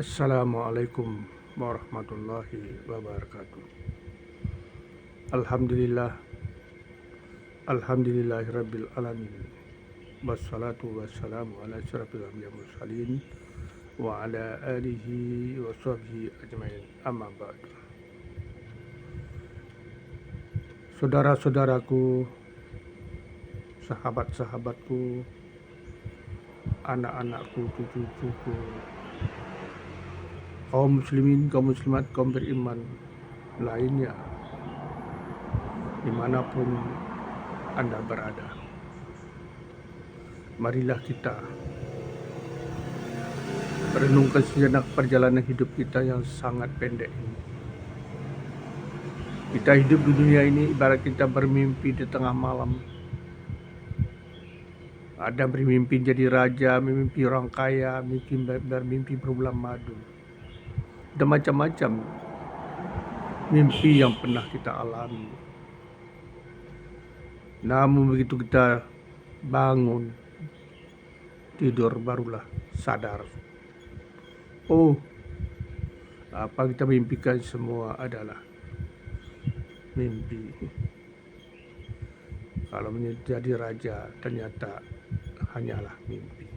Assalamualaikum warahmatullahi wabarakatuh. Alhamdulillah, alhamdulillahirabbil alamin. Wassalatu wassalamu ala asyrafil anbiya'i mursalin wa ala alihi wa sahbihi ajmain. Amma ba'du. Saudara-saudaraku, sahabat-sahabatku, anak-anakku, cucu-cucuku, kaum muslimin, kaum muslimat, kaum beriman lainnya, dimanapun Anda berada, marilah kita merenungkan sejenak perjalanan hidup kita yang sangat pendek ini. Kita hidup di dunia ini ibarat kita bermimpi di tengah malam. Ada bermimpi jadi raja, mimpi orang kaya, bermimpi berbulan madu. Dan macam-macam mimpi yang pernah kita alami. Namun begitu kita bangun, tidur, barulah sadar. Oh, apa kita mimpikan semua adalah mimpi. Kalau menjadi raja ternyata hanyalah mimpi.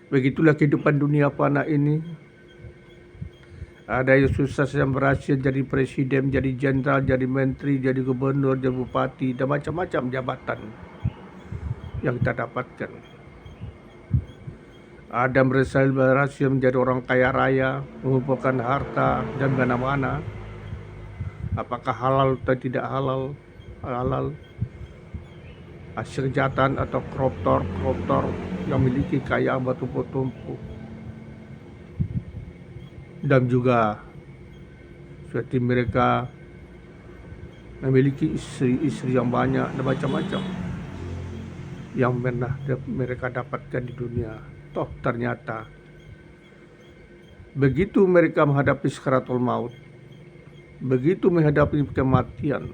Begitulah kehidupan dunia fana ini. Ada yang sukses yang berhasil jadi presiden, jadi jenderal, jadi menteri, jadi gubernur, jadi bupati, dan macam-macam jabatan yang kita dapatkan. Ada yang berhasil menjadi orang kaya raya, mengumpulkan harta dan mana-mana. Apakah halal atau tidak halal? Halal. Hasil kejahatan atau koruptor yang memiliki kekayaan bertumpuk-tumpuk. Dan juga seperti mereka memiliki istri-istri yang banyak dan macam-macam yang pernah mereka dapatkan di dunia. Toh ternyata begitu mereka menghadapi sakaratul maut, begitu menghadapi kematian,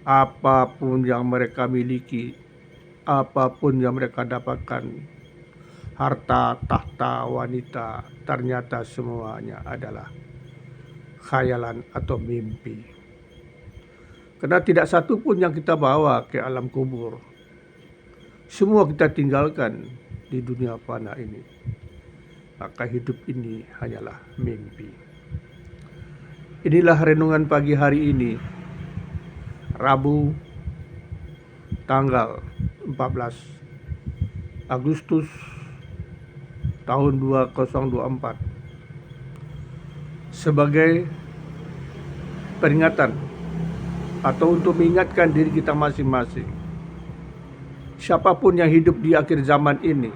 apapun yang mereka miliki, apapun yang mereka dapatkan, harta, tahta, wanita, ternyata semuanya adalah khayalan atau mimpi. Karena tidak satu pun yang kita bawa ke alam kubur. Semua kita tinggalkan di dunia fana ini. Maka hidup ini hanyalah mimpi. Inilah renungan pagi hari ini, Rabu tanggal 14 Agustus tahun 2024, sebagai peringatan atau untuk mengingatkan diri kita masing-masing. Siapapun yang hidup di akhir zaman ini,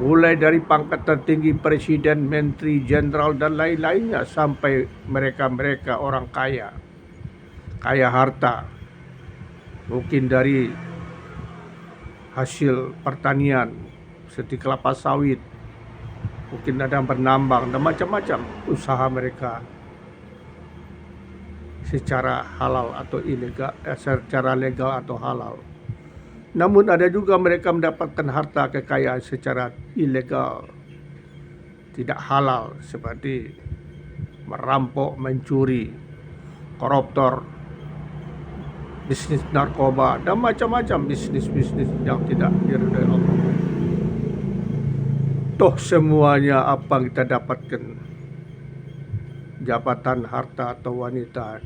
mulai dari pangkat tertinggi presiden, menteri, jenderal dan lain-lainnya, sampai mereka-mereka orang kaya harta, mungkin dari hasil pertanian seperti kelapa sawit, mungkin ada yang bernambang dan macam-macam usaha mereka secara halal atau ilegal, secara legal atau halal. Namun ada juga mereka mendapatkan harta kekayaan secara ilegal, tidak halal, seperti merampok, mencuri, koruptor, bisnis narkoba, dan macam-macam bisnis-bisnis yang tidak diridhoi Allah. Toh semuanya apa kita dapatkan, jabatan, harta atau wanita,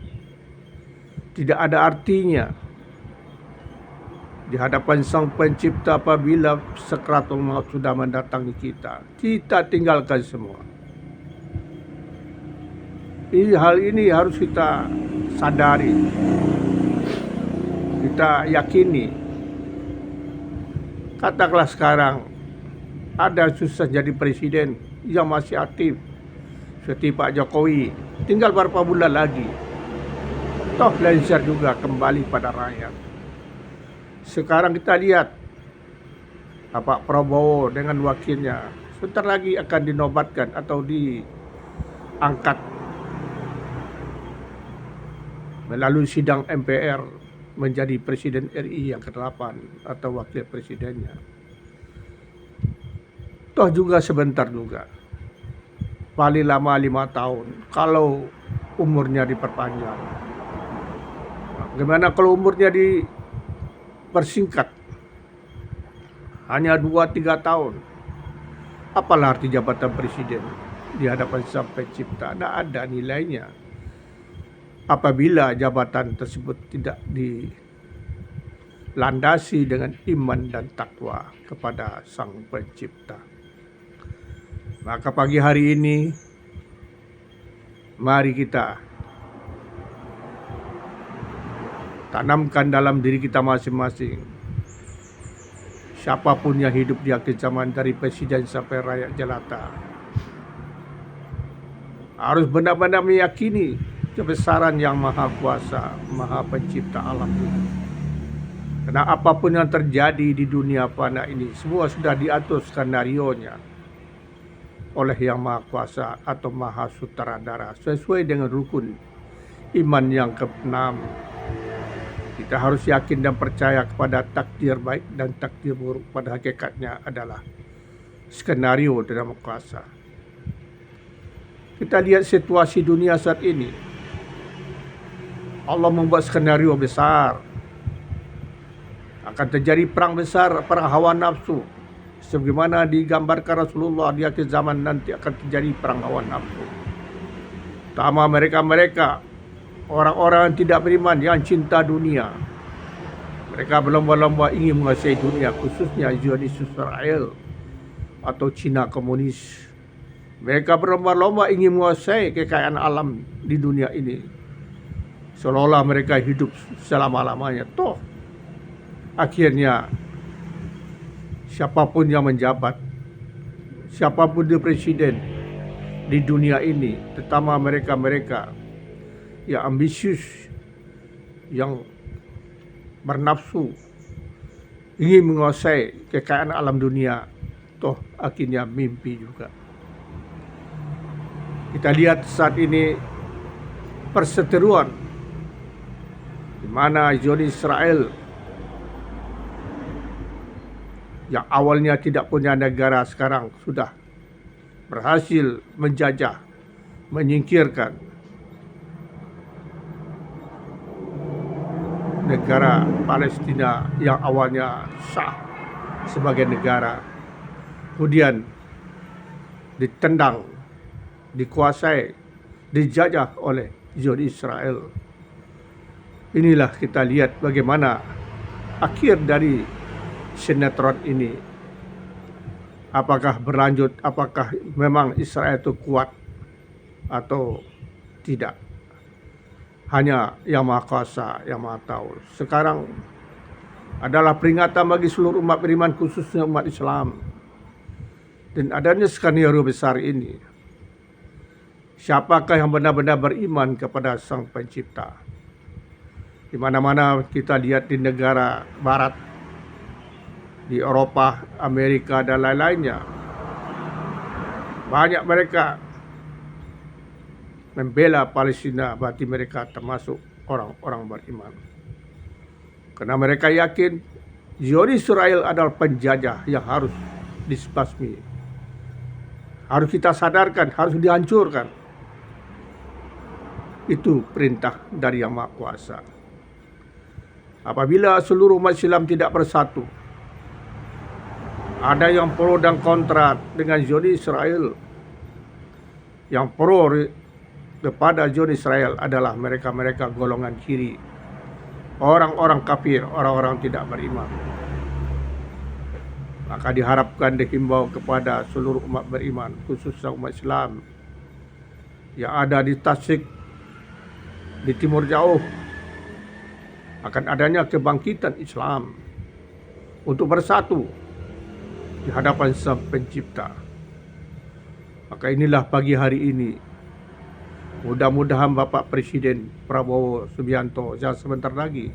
tidak ada artinya di hadapan Sang Pencipta apabila sakaratul maut sudah mendatangi kita. Kita tinggalkan semua. Hal ini harus kita sadari, kita yakini. Katakanlah sekarang ada susah jadi presiden yang masih aktif seperti Pak Jokowi, tinggal beberapa bulan lagi, toh lengser juga kembali pada rakyat. Sekarang kita lihat Pak Prabowo dengan wakilnya sebentar lagi akan dinobatkan atau diangkat melalui sidang MPR menjadi Presiden RI yang ke-8 atau wakil presidennya. Toh juga sebentar juga, paling lama 5 tahun kalau umurnya diperpanjang. Gimana kalau umurnya dipersingkat hanya 2-3 tahun? Apalah arti jabatan presiden di hadapan Sang Pencipta? Tidak ada nilainya apabila jabatan tersebut tidak dilandasi dengan iman dan takwa kepada Sang Pencipta. Maka pagi hari ini mari kita tanamkan dalam diri kita masing-masing, siapapun yang hidup di akhir zaman dari presiden sampai rakyat jelata, harus benar-benar meyakini kebesaran Yang Maha Kuasa, Maha Pencipta alam ini. Karena apapun yang terjadi di dunia fana ini, semua sudah diatur skenarionya oleh Yang Maha Kuasa atau Maha Sutradara sesuai dengan rukun iman yang ke-6. Kita harus yakin dan percaya kepada takdir baik dan takdir buruk, pada hakikatnya adalah skenario dari Yang Maha Kuasa. Kita lihat situasi dunia saat ini. Allah membuat skenario besar. Akan terjadi perang besar, perang hawa nafsu. Sebagaimana digambarkan Rasulullah, di akhir zaman nanti akan terjadi perang hawa nafsu. Pertama mereka orang-orang yang tidak beriman, yang cinta dunia. Mereka berlomba-lomba ingin menguasai dunia, khususnya Zionis Israel atau Cina komunis. Mereka berlomba-lomba ingin menguasai kekayaan alam di dunia ini, seolah-olah mereka hidup selama-lamanya. Toh akhirnya siapapun yang menjabat, siapapun dia presiden di dunia ini, terutama mereka-mereka yang ambisius, yang bernafsu ingin menguasai kekayaan alam dunia, toh akhirnya mimpi juga. Kita lihat saat ini perseteruan di mana Zionis Israel yang awalnya tidak punya negara sekarang sudah berhasil menjajah, menyingkirkan negara Palestina yang awalnya sah sebagai negara, kemudian ditendang, dikuasai, dijajah oleh Zionis Israel. Inilah kita lihat bagaimana akhir dari sinetron ini. Apakah berlanjut, apakah memang Israel itu kuat atau tidak? Hanya Yang Maha Kuasa, Yang Maha tahu. Sekarang adalah peringatan bagi seluruh umat beriman, khususnya umat Islam. Dan adanya skenario besar ini, siapakah yang benar-benar beriman kepada Sang Pencipta? Di mana-mana kita lihat di negara barat, di Eropa, Amerika, dan lain-lainnya, banyak mereka membela Palestina, berarti mereka termasuk orang-orang beriman. Karena mereka yakin Zionis Israel adalah penjajah yang harus disbasmi, harus kita sadarkan, harus dihancurkan. Itu perintah dari Yang Maha Kuasa. Apabila seluruh umat Islam tidak bersatu, ada yang pro dan kontra dengan Zionis Israel. Yang pro kepada Zionis Israel adalah mereka-mereka golongan kiri, orang-orang kafir, orang-orang tidak beriman. Maka diharapkan, dihimbau kepada seluruh umat beriman, khususnya umat Islam yang ada di Tasik, di Timur Jauh, akan adanya kebangkitan Islam untuk bersatu di hadapan Sang Pencipta. Maka inilah pagi hari ini, mudah-mudahan Bapak Presiden Prabowo Subianto yang sebentar lagi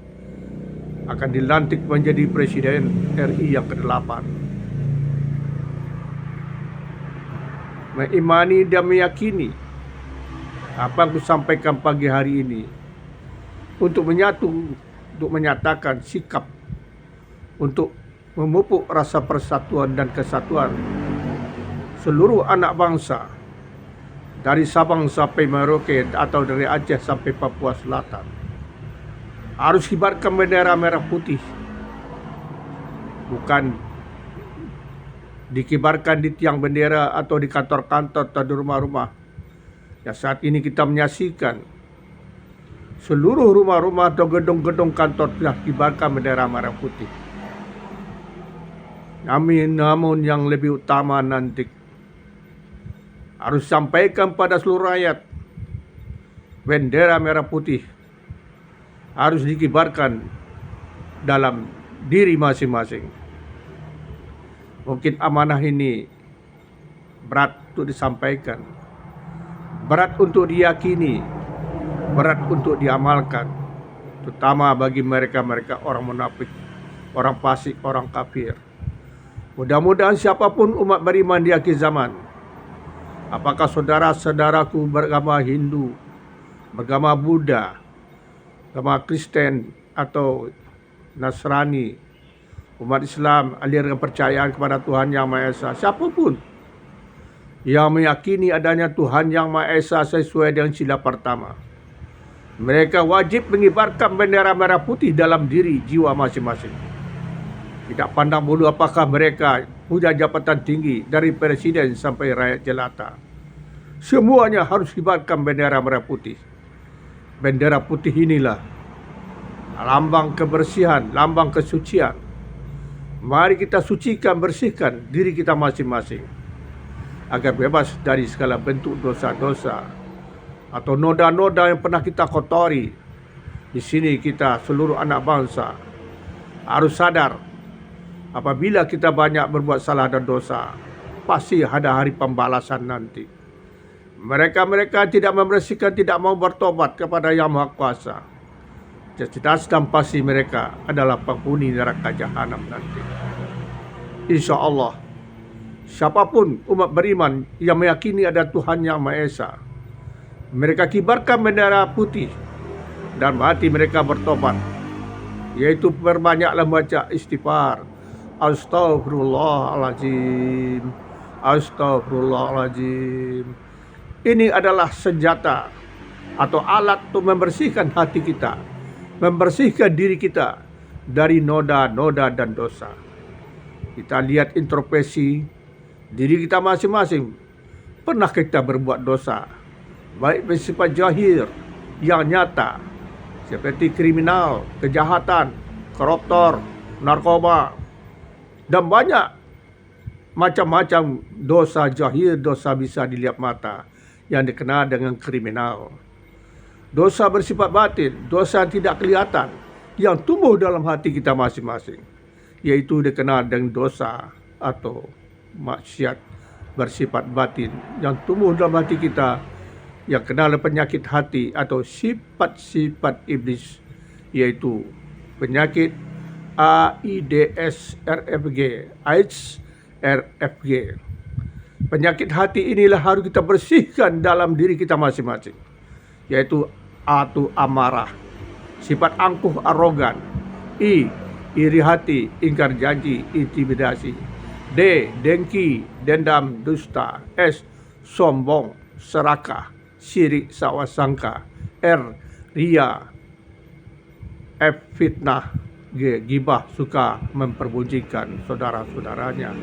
akan dilantik menjadi Presiden RI yang ke-8, mengimani dan meyakini apa yang kusampaikan pagi hari ini, untuk menyatu, untuk menyatakan sikap, untuk memupuk rasa persatuan dan kesatuan seluruh anak bangsa dari Sabang sampai Merauke atau dari Aceh sampai Papua Selatan harus kibarkan bendera merah putih, bukan dikibarkan di tiang bendera atau di kantor-kantor atau di rumah-rumah. Ya, saat ini kita menyaksikan seluruh rumah-rumah atau gedung-gedung kantor telah kibarkan bendera merah putih. Namun yang lebih utama nanti harus sampaikan pada seluruh rakyat, bendera merah putih harus dikibarkan dalam diri masing-masing. Mungkin amanah ini berat untuk disampaikan, berat untuk diyakini, berat untuk diamalkan, terutama bagi mereka-mereka orang munafik, orang fasik, orang kafir. Mudah-mudahan siapapun umat beriman di akhir zaman, apakah saudara-saudaraku beragama Hindu, beragama Buddha, agama Kristen atau Nasrani, umat Islam, aliran kepercayaan kepada Tuhan Yang Maha Esa, siapapun yang meyakini adanya Tuhan Yang Maha Esa sesuai dengan sila pertama, mereka wajib mengibarkan bendera merah putih dalam diri jiwa masing-masing. Tidak pandang bulu apakah mereka punya jabatan tinggi dari presiden sampai rakyat jelata. Semuanya harus kibarkan bendera merah putih. Bendera putih inilah lambang kebersihan, lambang kesucian. Mari kita sucikan, bersihkan diri kita masing-masing agar bebas dari segala bentuk dosa-dosa atau noda-noda yang pernah kita kotori. Di sini kita seluruh anak bangsa harus sadar, apabila kita banyak berbuat salah dan dosa, pasti ada hari pembalasan nanti. Mereka-mereka tidak membersihkan, tidak mau bertobat kepada Yang Maha Kuasa, jelas dan pasti mereka adalah penghuni neraka jahanam nanti. Insya Allah, siapapun umat beriman yang meyakini ada Tuhan Yang Maha Esa, mereka kibarkan bendera putih dan hati mereka bertobat, yaitu perbanyaklah baca istighfar. Astagfirullahaladzim, astagfirullahaladzim. Ini adalah senjata atau alat untuk membersihkan hati kita, membersihkan diri kita dari noda-noda dan dosa. Kita lihat introspeksi diri kita masing-masing. Pernah kita berbuat dosa, baik bersifat zahir yang nyata seperti kriminal, kejahatan, koruptor, narkoba, dan banyak macam-macam dosa zahir, dosa bisa dilihat mata yang dikenal dengan kriminal. Dosa bersifat batin, dosa tidak kelihatan yang tumbuh dalam hati kita masing-masing, yaitu dikenal dengan dosa atau maksiat bersifat batin yang tumbuh dalam hati kita, yang kenal penyakit hati atau sifat-sifat iblis, yaitu penyakit AIDS, RFG. Penyakit hati inilah harus kita bersihkan dalam diri kita masing-masing, yaitu A itu amarah, sifat angkuh arogan. I, iri hati, ingkar janji, intimidasi. D, dengki, dendam, dusta. S, sombong, serakah, syirik, sawasangka. R, ria. F, fitnah. G, gibah, suka memperbunyikan saudara-saudaranya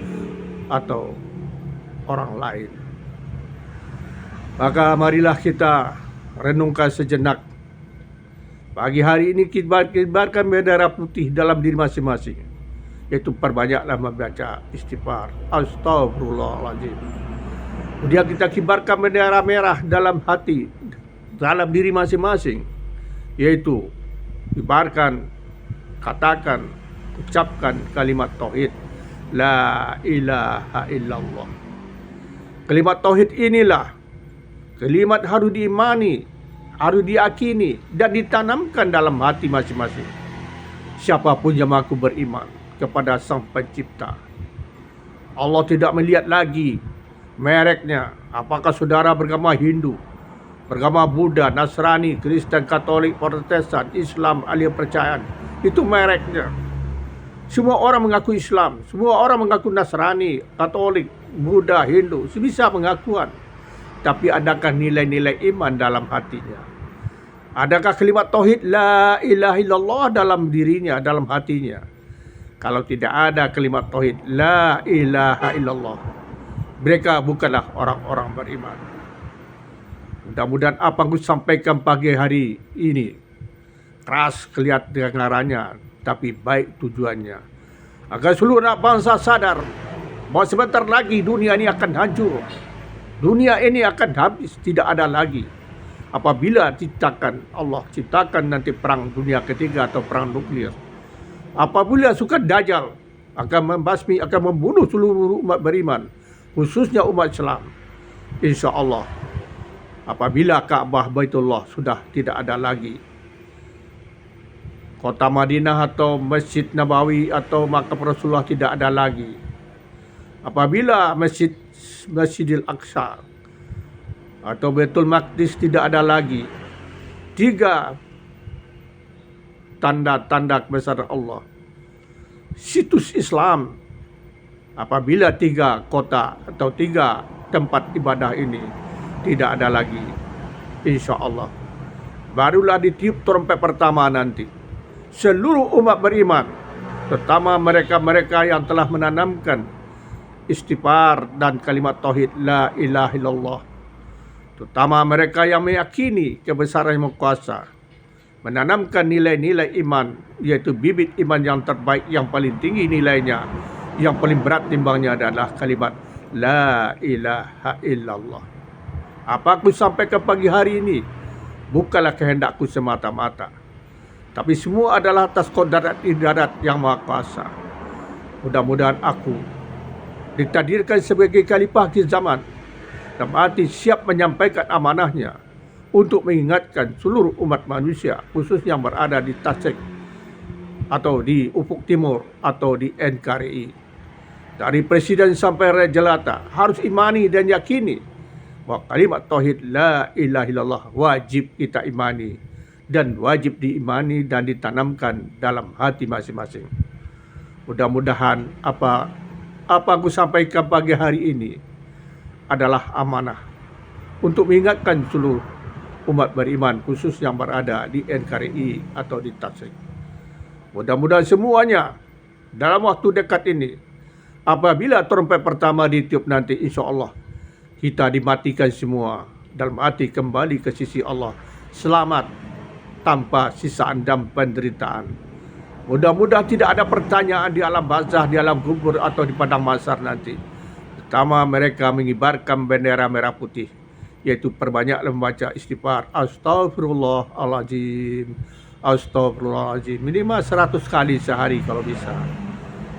atau orang lain. Maka marilah kita renungkan sejenak. Pagi hari ini kibarkan bendera putih dalam diri masing-masing, yaitu perbanyaklah membaca istighfar. Astagfirullahaladzim. Kemudian kita kibarkan bendera merah dalam hati, dalam diri masing-masing, yaitu kibarkan, katakan, ucapkan kalimat tauhid, la ilaha illallah. Kalimat tauhid inilah kalimat harus diimani, harus diyakini dan ditanamkan dalam hati masing-masing. Siapapun yang mengaku beriman kepada Sang Pencipta, Allah tidak melihat lagi mereknya, apakah saudara beragama Hindu, beragama Buddha, Nasrani, Kristen, Katolik, Protestan, Islam, aliran percayaan. Itu mereknya. Semua orang mengaku Islam, semua orang mengaku Nasrani, Katolik, Buddha, Hindu, sebisa pengakuan. Tapi adakah nilai-nilai iman dalam hatinya? Adakah kalimat tauhid la ilaha illallah dalam dirinya, dalam hatinya? Kalau tidak ada kalimat tauhid la ilaha illallah, mereka bukanlah orang-orang beriman. Mudah-mudahan apa yang aku sampaikan pagi hari ini keras kedengarannya, tapi baik tujuannya, agar seluruh anak bangsa sadar bahwa sebentar lagi dunia ini akan hancur. Dunia ini akan habis, tidak ada lagi. Apabila Allah ciptakan nanti perang dunia ketiga atau perang nuklir. Apabila suka Dajjal akan membasmi, akan membunuh seluruh umat beriman, khususnya umat Islam. Insya Allah, apabila Ka'bah Baitullah sudah tidak ada lagi, kota Madinah atau Masjid Nabawi atau makam Rasulullah tidak ada lagi, apabila Masjidil Aqsa atau Baitul Maqdis tidak ada lagi, 3 tanda-tanda kebesaran Allah, situs Islam, apabila 3 kota atau 3 tempat ibadah ini tidak ada lagi, insya Allah barulah ditiup trompet pertama nanti. Seluruh umat beriman, terutama mereka-mereka yang telah menanamkan istighfar dan kalimat tauhid la ilaha illallah, terutama mereka yang meyakini kebesaran Yang Maha Kuasa, menanamkan nilai-nilai iman, yaitu bibit iman yang terbaik, yang paling tinggi nilainya, yang paling berat timbangnya adalah kalimat la ilaha illallah. Apa aku sampaikan pagi hari ini bukanlah kehendakku semata-mata, tapi semua adalah atas kodrat idarat Yang Maha Kuasa. Mudah-mudahan aku ditakdirkan sebagai khalifah akhir zaman, dalam arti siap menyampaikan amanahnya untuk mengingatkan seluruh umat manusia, khususnya yang berada di Tasik atau di Ufuk Timur atau di NKRI, dari presiden sampai rakyat jelata, harus imani dan yakini bahwa kalimat tauhid la ilaha illallah wajib kita imani dan wajib diimani dan ditanamkan dalam hati masing-masing. Mudah-mudahan apa aku sampaikan pagi hari ini adalah amanah untuk mengingatkan seluruh umat beriman, khusus yang berada di NKRI atau di Tasik. Mudah-mudahan semuanya dalam waktu dekat ini, apabila trompet pertama ditiup nanti, insya Allah kita dimatikan semua, dalam arti kembali ke sisi Allah selamat tanpa sisaan dan penderitaan. Mudah-mudahan tidak ada pertanyaan di alam barzah, di alam kubur atau di padang mahsyar nanti. Pertama, mereka mengibarkan bendera merah putih, yaitu perbanyaklah membaca istighfar, astagfirullahaladzim, astagfirullahaladzim, minimal 100 kali sehari kalau bisa.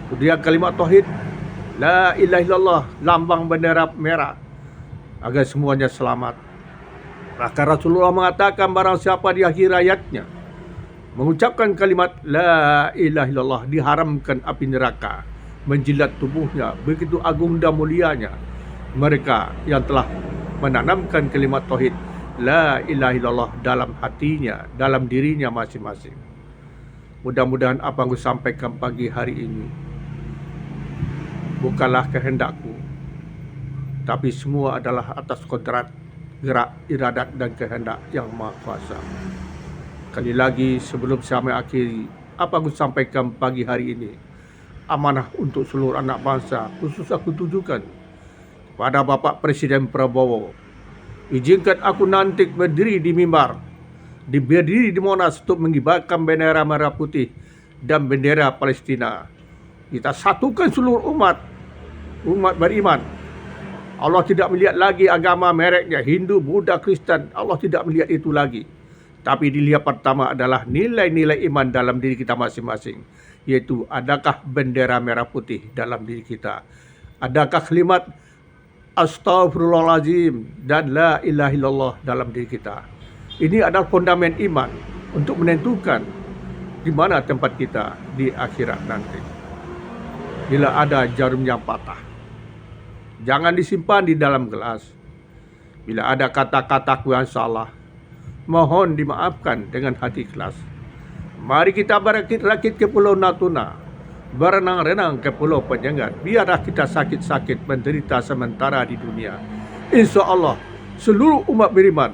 Kemudian kalimat tauhid la ilaha illallah, lambang bendera merah, agar semuanya selamat. Maka Rasulullah mengatakan barang siapa di akhir hayatnya mengucapkan kalimat la ilaha illallah, diharamkan api neraka menjilat tubuhnya. Begitu agung dan mulianya mereka yang telah menanamkan kalimat tauhid la ilaha illallah dalam hatinya, dalam dirinya masing-masing. Mudah-mudahan apa yang aku sampaikan pagi hari ini bukanlah kehendakku, tapi semua adalah atas kodrat, gerak, iradat dan kehendak Yang Maha Kuasa. Sekali lagi sebelum saya mengakhiri apa aku sampaikan pagi hari ini, amanah untuk seluruh anak bangsa, khusus aku tujukan kepada Bapak Presiden Prabowo. Izinkan aku nanti berdiri di mimbar, berdiri di Monas untuk mengibarkan bendera merah putih dan bendera Palestina. Kita satukan seluruh umat beriman. Allah tidak melihat lagi agama mereknya, Hindu, Buddha, Kristen. Allah tidak melihat itu lagi. Tapi dilihat pertama adalah nilai-nilai iman dalam diri kita masing-masing, yaitu adakah bendera merah putih dalam diri kita, adakah kalimat astagfirullahaladzim dan la ilaha illallah dalam diri kita. Ini adalah fondamen iman untuk menentukan di mana tempat kita di akhirat nanti. Bila ada jarum yang patah, jangan disimpan di dalam gelas. Bila ada kata-kataku yang salah, mohon dimaafkan dengan hati ikhlas. Mari kita berakit-rakit ke Pulau Natuna, berenang-renang ke pulau Penyengat. Biarlah kita sakit-sakit menderita sementara di dunia. Insya Allah, seluruh umat beriman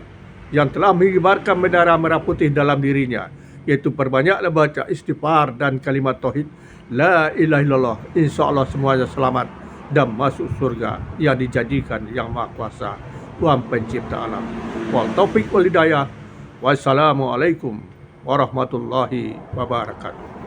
yang telah mengibarkan bendera merah putih dalam dirinya, yaitu perbanyaklah baca istighfar dan kalimat tauhid la ilaha illallah, insya Allah semuanya selamat dan masuk surga yang dijadikan yang maha kuasa, Tuhan pencipta alam. Wal taufiq wal hidayah. Wassalamualaikum warahmatullahi wabarakatuh.